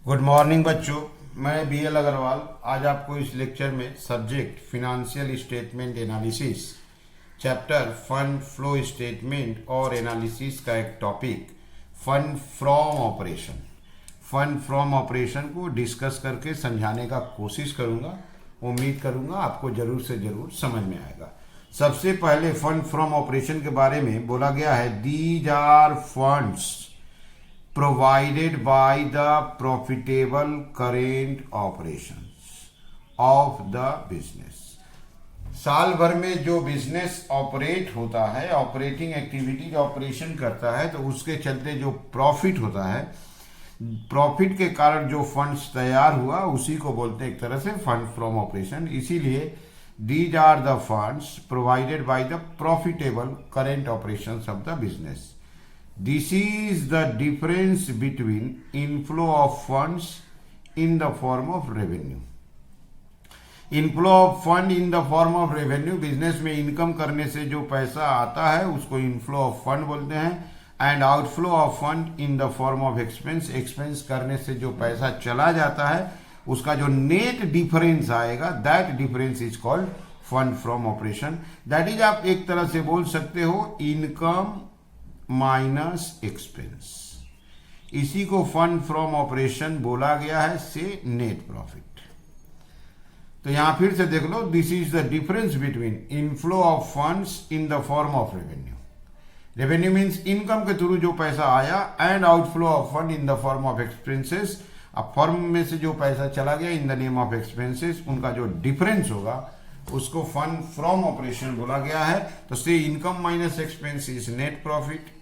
Good morning बच्चों। मैं BL Agarwal आज आपको इस लेक्चर में subject financial statement analysis chapter fund flow statement और एनालिसिस का एक टॉपिक फंड फ्रॉम ऑपरेशन को डिस्कस करके समझाने का कोशिश करूंगा। उम्मीद करूंगा आपको जरूर से जरूर समझ में आएगा। सबसे पहले फंड फ्रॉम ऑपरेशन के बारे में बोला गया है, these are funds provided by the profitable current operations of the business। साल भर में जो बिजनेस ऑपरेट होता है, ऑपरेटिंग एक्टिविटी जो ऑपरेशन करता है, तो उसके चलते जो प्रॉफिट होता है, प्रॉफिट के कारण जो फंड्स तैयार हुआ उसी को बोलते हैं एक तरह से फंड फ्रॉम ऑपरेशन। इसीलिए these are the funds provided by the profitable current operations of the business. This is the difference between inflow of funds in the form of revenue। Inflow of fund in the form of revenue, business में income करने से जो पैसा आता है उसको inflow of fund बोलते हैं। And outflow of fund in the form of expense, expense करने से जो पैसा चला जाता है उसका जो नेट डिफरेंस आएगा, that difference is called fund from operation. That is, आप एक तरह से बोल सकते हो, इनकम माइनस एक्सपेंस। इसी को फंड फ्रॉम ऑपरेशन बोला गया है से नेट प्रॉफिट। तो यहां फिर से देख लो, this is the difference between inflow of funds in the form of revenue. Revenue means income के थ्रू जो पैसा आया, and outflow of fund in the form of expenses. अब फर्म में से जो पैसा चला गया in the name of expenses, उनका जो डिफरेंस होगा उसको फंड फ्रॉम ऑपरेशन बोला गया है। तो से income minus expense is net profit.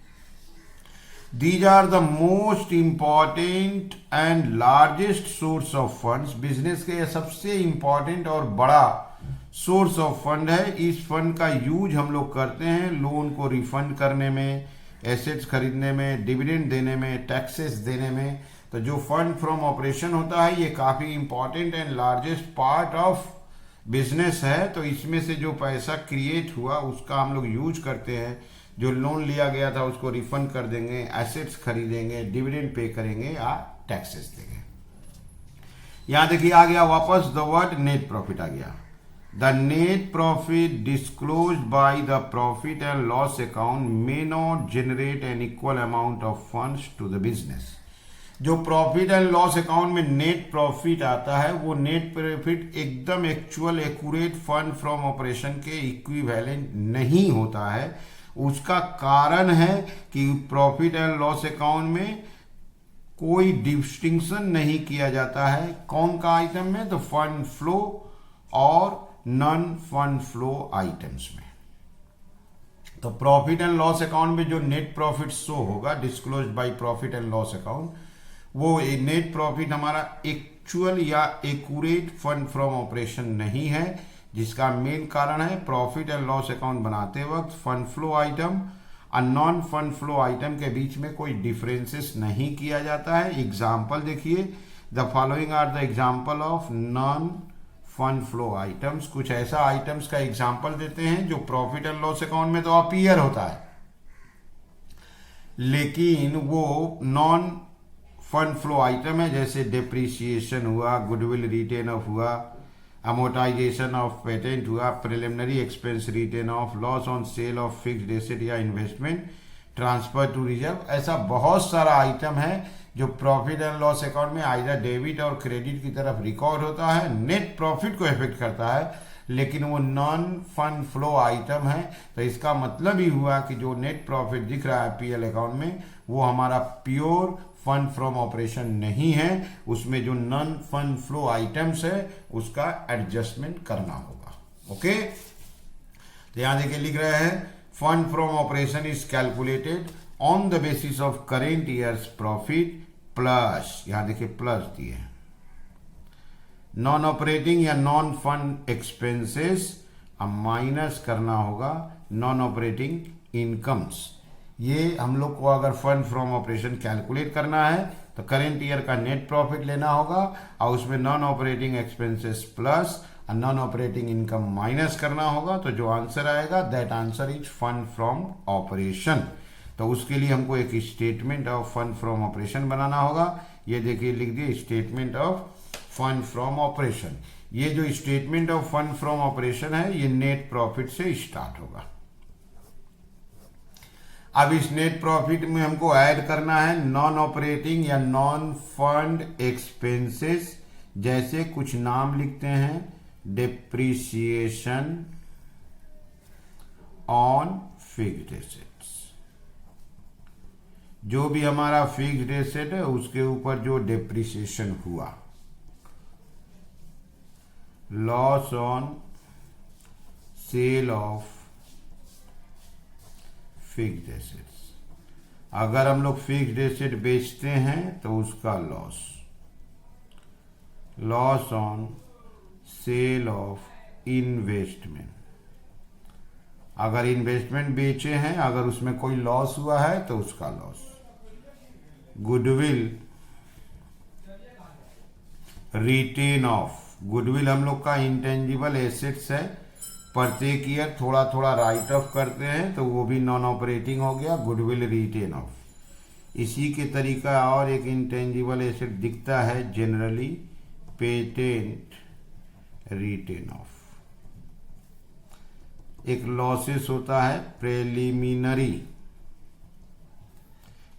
These are the most important and largest source of funds। Business के सबसे इंपॉर्टेंट और बड़ा सोर्स ऑफ फंड है। इस फंड का यूज हम लोग करते हैं लोन को रिफंड करने में, एसेट्स खरीदने में, डिविडेंड देने में, टैक्सेस देने में। तो जो फंड फ्रॉम ऑपरेशन होता है ये काफी important and largest part of business है। तो इसमें से जो पैसा क्रिएट हुआ उसका हम लोग यूज करते हैं। जो लोन लिया गया था उसको रिफंड कर देंगे, एसेट्स खरीदेंगे, डिविडेंड पे करेंगे या टैक्सेस देंगे। यहां देखिए आ गया वापस द वर्ड नेट प्रॉफिट आ गया। The net profit disclosed by the profit and loss account may not generate an equal amount of funds to the business. जो प्रॉफिट एंड लॉस अकाउंट में नेट प्रॉफिट आता है वो net profit एकदम actual accurate fund from operation के equivalent नहीं होता है। उसका कारण है कि प्रॉफिट एंड लॉस अकाउंट में कोई डिस्टिंक्शन नहीं किया जाता है। कौन का आइटम में? तो फंड फ्लो और नॉन फंड फ्लो आइटम्स में। तो प्रॉफिट एंड लॉस अकाउंट में जो नेट प्रॉफिट शो होगा disclosed by profit and loss account, वो नेट प्रॉफिट हमारा एक्चुअल या एक्यूरेट फंड फ्रॉम ऑपरेशन नहीं है, जिसका मेन कारण है प्रॉफिट एंड लॉस अकाउंट बनाते वक्त फंड फ्लो आइटम और नॉन फंड फ्लो आइटम के बीच में कोई डिफरेंसेस नहीं किया जाता है। एग्जाम्पल देखिए, the following are the example of non fund flow items. कुछ ऐसा आइटम्स का एग्जाम्पल देते हैं जो प्रॉफिट एंड लॉस अकाउंट में तो अपीयर होता है, लेकिन वो नॉन फंड फ्लो आइटम है। जैसे डेप्रिसिएशन हुआ, गुडविल रिटेन ऑफ हुआ, अमोटाइजेशन ऑफ पेटेंट हुआ, preliminary expense written off, loss on sale of fixed asset या इन्वेस्टमेंट, ट्रांसफर टू रिजर्व। ऐसा बहुत सारा आइटम है जो प्रॉफिट एंड लॉस अकाउंट में आइदर डेबिट और क्रेडिट की तरफ रिकॉर्ड होता है, नेट प्रॉफिट को इफेक्ट करता है, लेकिन वो नॉन फंड फ्लो आइटम है। तो इसका मतलब ही हुआ कि जो नेट प्रॉफिट दिख रहा है PL अकाउंट में वो हमारा प्योर फंड फ्रॉम ऑपरेशन नहीं है। उसमें जो नॉन फंड फ्लो आइटम्स है उसका एडजस्टमेंट करना होगा। ओके, तो यहां देखिए लिख रहे हैं fund from operation is calculated on the basis of current years profit plus, यहां देखिए प्लस दिए, नॉन ऑपरेटिंग या नॉन फंड एक्सपेंसेस, अब माइनस करना होगा नॉन ऑपरेटिंग इनकम्स। ये हम लोग को अगर फंड फ्रॉम ऑपरेशन कैलकुलेट करना है तो करेंट ईयर का नेट प्रॉफिट लेना होगा और उसमें नॉन ऑपरेटिंग एक्सपेंसेस प्लस और नॉन ऑपरेटिंग इनकम माइनस करना होगा। तो जो आंसर आएगा that answer is fund from operation. तो उसके लिए हमको एक statement of fund from operation बनाना होगा। ये देखिए लिख दिए statement of fund from operation. ये जो statement of fund from operation है ये नेट प्रॉफिट से स्टार्ट होगा। अब इस नेट प्रॉफिट में हमको ऐड करना है नॉन ऑपरेटिंग या नॉन फंड एक्सपेंसेस, जैसे कुछ नाम लिखते हैं, डेप्रिसिएशन ऑन फिक्स्ड एसेट्स। जो भी हमारा फिक्स्ड एसेट है उसके ऊपर जो डेप्रिसिएशन हुआ, loss on sale of fixed assets. अगर हम लोग फिक्स्ड एसेट बेचते हैं तो उसका loss, loss on sale of investment. अगर इन्वेस्टमेंट बेचे हैं, अगर उसमें कोई लॉस हुआ है तो उसका loss. Goodwill written off, goodwill हम लोग का इंटेंजिबल एसेट्स है, प्रत्येक ईयर थोड़ा थोड़ा राइट ऑफ करते हैं तो वो भी नॉन ऑपरेटिंग हो गया, गुडविल रिटेन ऑफ। इसी के तरीका और एक इंटेंजिबल एसेट दिखता है जनरली, पेटेंट रिटेन ऑफ। एक लॉसेस होता है preliminary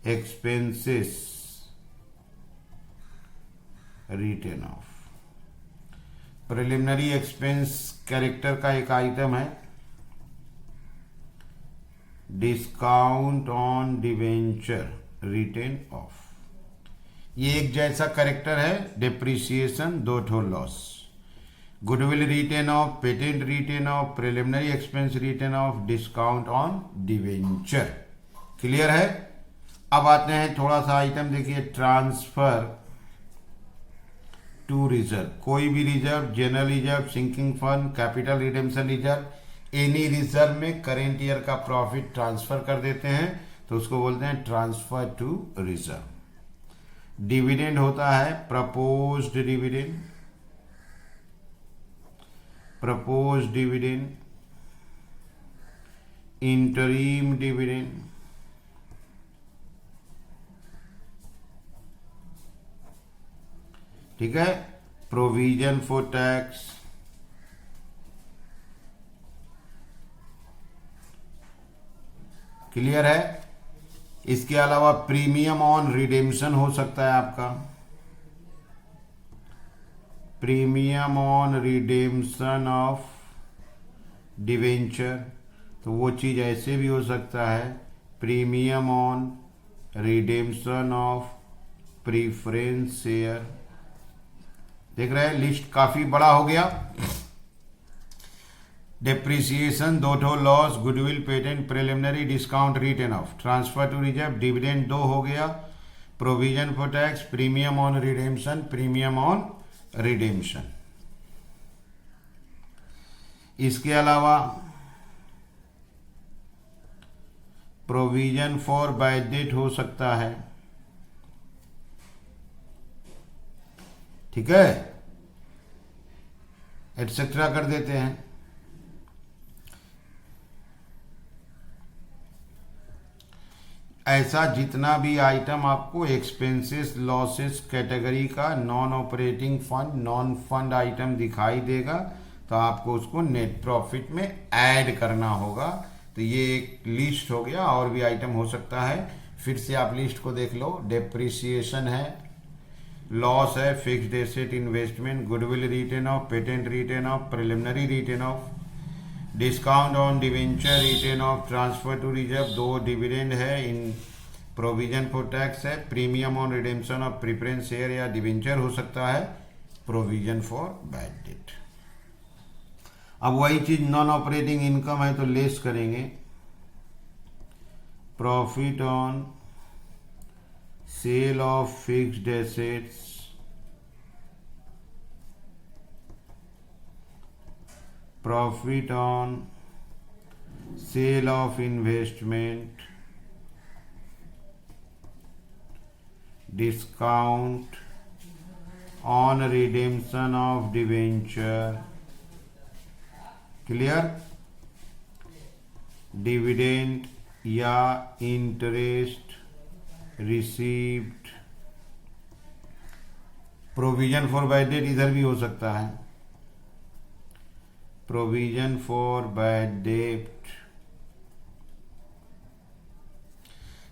expenses written off. Preliminary expense character का एक आइटम है, discount on debenture written off. ये एक जैसा कैरेक्टर है, डेप्रिसिएशन दो ठो loss, goodwill written off, patent written off, preliminary expense written off, discount on debenture. Clear है। अब आते हैं थोड़ा सा आइटम देखिए, ट्रांसफर टू रिजर्व। कोई भी reserve, general reserve, sinking fund, capital redemption reserve, any reserve में करेंट ईयर का प्रॉफिट ट्रांसफर कर देते हैं तो उसको बोलते हैं ट्रांसफर टू रिजर्व। डिविडेंड होता है proposed dividend, proposed dividend, interim dividend, ठीक है, प्रोविजन फॉर टैक्स, क्लियर है। इसके अलावा प्रीमियम ऑन रिडेम्पशन हो सकता है आपका, premium on redemption of debenture, तो वो चीज ऐसे भी हो सकता है, premium on redemption of preference share. देख रहे हैं लिस्ट काफी बड़ा हो गया। डेप्रिसिएशन दो ठो loss, goodwill, patent, preliminary, discount written off, transfer to reserve, dividend दो हो गया, provision for tax, premium on redemption, premium on redemption. इसके अलावा प्रोविजन फॉर बैड डेट हो सकता है, ठीक है, एटसेट्रा कर देते हैं। ऐसा जितना भी आइटम आपको एक्सपेंसेस लॉसेस कैटेगरी का non operating fund, non fund item दिखाई देगा तो आपको उसको नेट प्रॉफिट में ऐड करना होगा। तो ये एक लिस्ट हो गया, और भी आइटम हो सकता है, फिर से आप लिस्ट को देख लो। डेप्रिसिएशन है, लॉस है, fixed asset investment, goodwill written off, patent written off, preliminary written off, discount on debenture written off, transfer to reserve, दो डिविडेंड है, इन प्रोविजन फॉर टैक्स है, premium on redemption of preference share या debenture हो सकता है, provision for bad date. अब वही चीज नॉन ऑपरेटिंग इनकम है तो लेस करेंगे, profit on sale of fixed assets, profit on sale of investment, discount on redemption of debenture, clear, dividend या interest received. Provision for bad date इधर भी हो सकता है, प्रोविजन फॉर बैड डेट,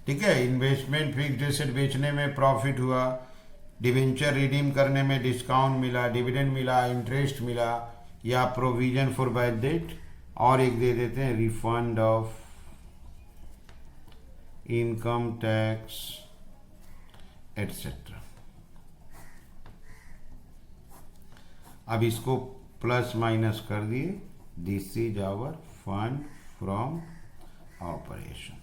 ठीक है। इन्वेस्टमेंट फिक्स्ड एसेट बेचने में प्रॉफिट हुआ, डिवेंचर रिडीम करने में डिस्काउंट मिला, डिविडेंड मिला, इंटरेस्ट मिला, या प्रोविजन फॉर बैड डेट। और एक दे देते हैं refund of income tax etcetera. अब इसको प्लस माइनस कर दिए, this is our fund from operation,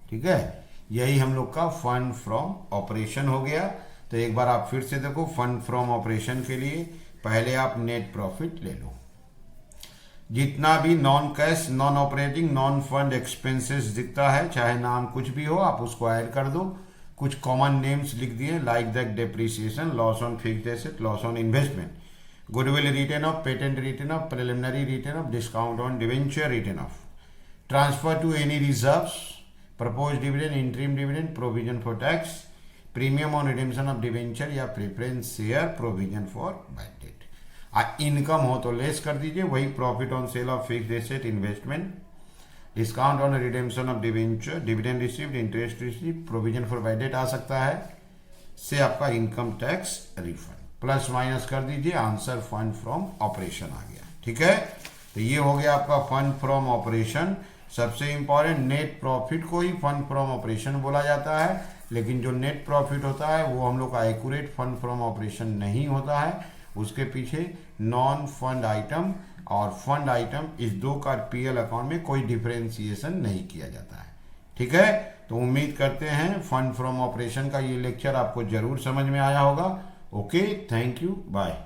ठीक है। यही हम लोग का फंड फ्रॉम ऑपरेशन हो गया। तो एक बार आप फिर से देखो, फंड फ्रॉम ऑपरेशन के लिए पहले आप नेट प्रॉफिट ले लो। जितना भी non cash, non operating, non fund expenses दिखता है, चाहे नाम कुछ भी हो, आप उसको ऐड कर दो। कुछ कॉमन नेम्स लिख दिए, like that depreciation, loss on fixed asset, loss on investment, goodwill written off, patent written off, preliminary written off, discount on debenture written off, transfer to any reserves, propose dividend, interim dividend, provision for tax, premium on redemption of debenture या preference share, provision for bad debt. Income हो तो less कर दीजिए, वही profit on sale of fixed asset, investment, discount on redemption of debenture, dividend received, interest received, provision for bad debt आ सकता है, से आपका income tax refund. Plus minus कर दीजिए, आंसर फंड फ्रॉम ऑपरेशन आ गया, ठीक है। तो ये हो गया आपका फंड फ्रॉम ऑपरेशन। सबसे इंपॉर्टेंट, नेट प्रॉफिट को ही फंड फ्रॉम ऑपरेशन बोला जाता है, लेकिन जो नेट प्रॉफिट होता है वो हम लोग का एक्यूरेट फंड फ्रॉम ऑपरेशन नहीं होता है। उसके पीछे नॉन फंड आइटम और फंड आइटम, इस दो का पीएल अकाउंट में कोई डिफरेंशिएशन नहीं किया जाता है, ठीक है। तो उम्मीद करते हैं फंड फ्रॉम ऑपरेशन का ये लेक्चर आपको जरूर समझ में आया होगा। Okay, thank you, bye.